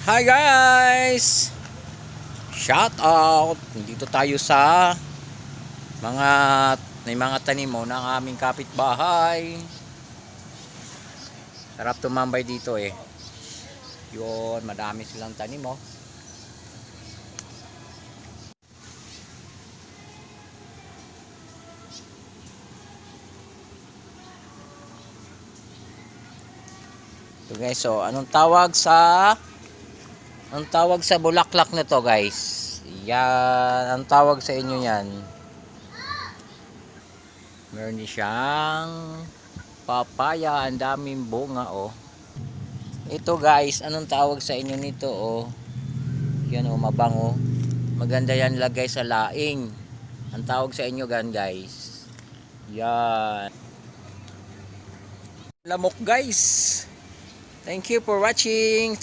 Hi guys! Shout out! Dito tayo sa mga may mga tanim mo ng aming kapitbahay. Sarap tumambay dito eh. Yun, madami silang tanim mo. So guys, so anong tawag sa bulaklak na to guys? Yan, ang tawag sa inyo yan. Meron din siyang papaya, ang daming bunga oh. Ito guys, anong tawag sa inyo nito oh? Yan oh, mabango. Maganda yan lagay sa laing. Ang tawag sa inyo gan guys. Yan. Lamok guys. Thank you for watching.